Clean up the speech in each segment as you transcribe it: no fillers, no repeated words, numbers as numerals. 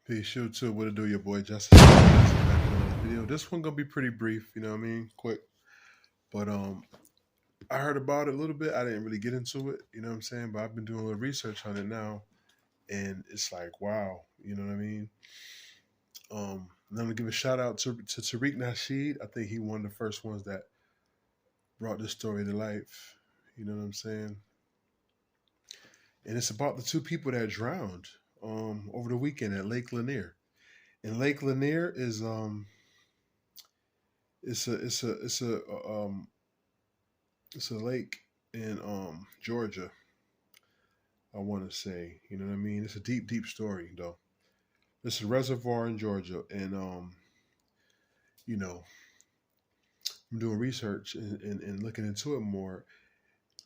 Peace, you too. What to do, your boy Justice? Back with another video. This one gonna be pretty brief. You know what I mean? Quick. But I heard about it a little bit. I didn't really get into it. You know what I'm saying? But I've been doing a little research on it now, and it's like, wow. You know what I mean? And I'm gonna give a shout out to Tariq Nasheed. I think he one of the first ones that brought this story to life. You know what I'm saying? And it's about the two people that drowned over the weekend at Lake Lanier. And Lake Lanier is it's a lake in Georgia. I want to say, you know what I mean. It's a deep story though. It's a reservoir in Georgia, and you know, I'm doing research and looking into it more.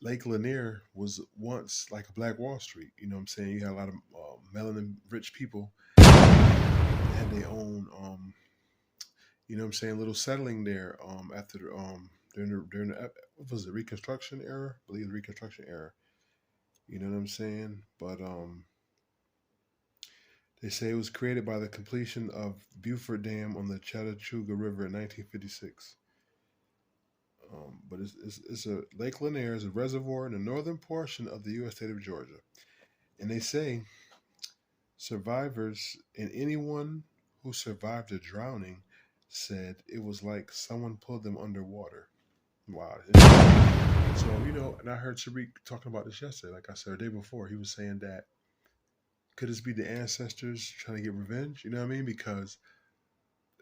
Lake Lanier was once like a Black Wall Street. You know what I'm saying? You had a lot of melanin rich people had their own, you know what I'm saying, little settling there after the, during the what was it, Reconstruction era? I believe the Reconstruction era. You know what I'm saying? But they say it was created by the completion of Beaufort Dam on the Chattahoochee River in 1956. But it's a Lake Lanier is a reservoir in the northern portion of the U.S. state of Georgia, and they say survivors and anyone who survived a drowning said it was like someone pulled them underwater. Wow. So, and I heard Tariq talking about this yesterday. Like I said, the day before, he was saying that could this be the ancestors trying to get revenge? You know what I mean? Because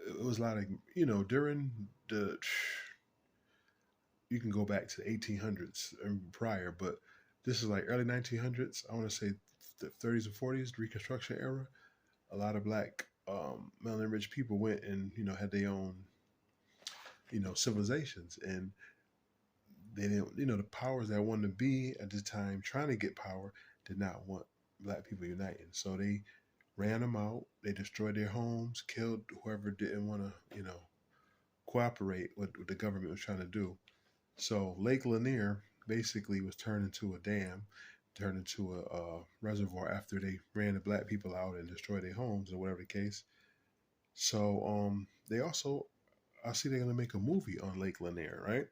it was a lot of, during the, you can go back to the 1800s and prior, but this is like early 1900s. I want to say the 30s and 40s, the Reconstruction era. A lot of black melanin rich people went and, had their own, civilizations. And they didn't, the powers that wanted to be at the time trying to get power did not want black people uniting. So they ran them out. They destroyed their homes, killed whoever didn't want to, cooperate with what the government was trying to do. So Lake Lanier basically was turned into a dam, turned into a reservoir after they ran the black people out and destroyed their homes or whatever the case. So they also, I see they're going to make a movie on Lake Lanier, right?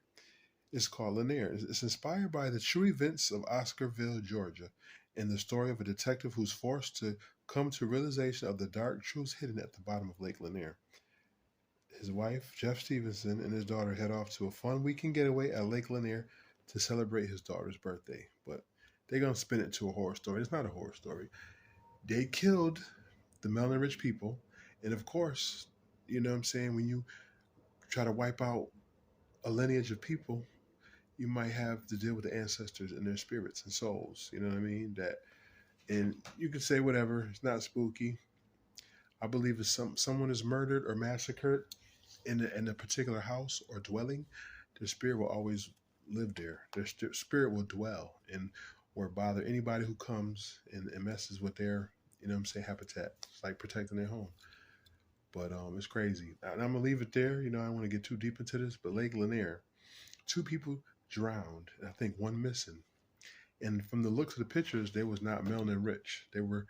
It's called Lanier. It's inspired by the true events of Oscarville, Georgia, and the story of a detective who's forced to come to realization of the dark truths hidden at the bottom of Lake Lanier. His wife, Jeff Stevenson, and his daughter head off to a fun weekend getaway at Lake Lanier to celebrate his daughter's birthday. But they're going to spin it to a horror story. It's not a horror story. They killed the melanin rich people. And of course, you know what I'm saying, when you try to wipe out a lineage of people, you might have to deal with the ancestors and their spirits and souls. You know what I mean? That, and you can say whatever. It's not spooky. I believe if someone is murdered or massacred in a particular house or dwelling, their spirit will always live there. Their spirit will dwell and or bother anybody who comes and messes with their, habitat. It's like protecting their home. But it's crazy. And I'm gonna leave it there. I don't want to get too deep into this, but Lake Lanier, two people drowned, and I think one missing. And from the looks of the pictures, they was not melanin rich. They were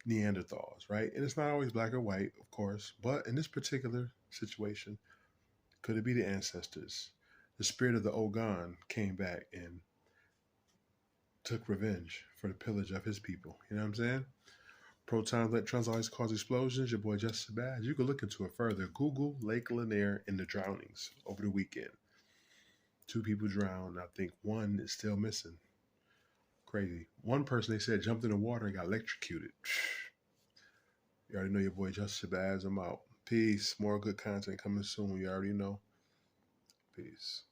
Neanderthals, right? And it's not always black or white, of course, but in this particular situation, could it be the ancestors? The spirit of the Ogun came back and took revenge for the pillage of his people. You know what I'm saying? Protons, electrons always cause explosions. Your boy Justice Bad. You can look into it further. Google Lake Lanier and the drownings over the weekend. Two people drowned. I think one is still missing. Crazy. One person, they said, jumped in the water and got electrocuted. You already know your boy Justice Bad. I'm out. Peace. More good content coming soon. You already know. Peace.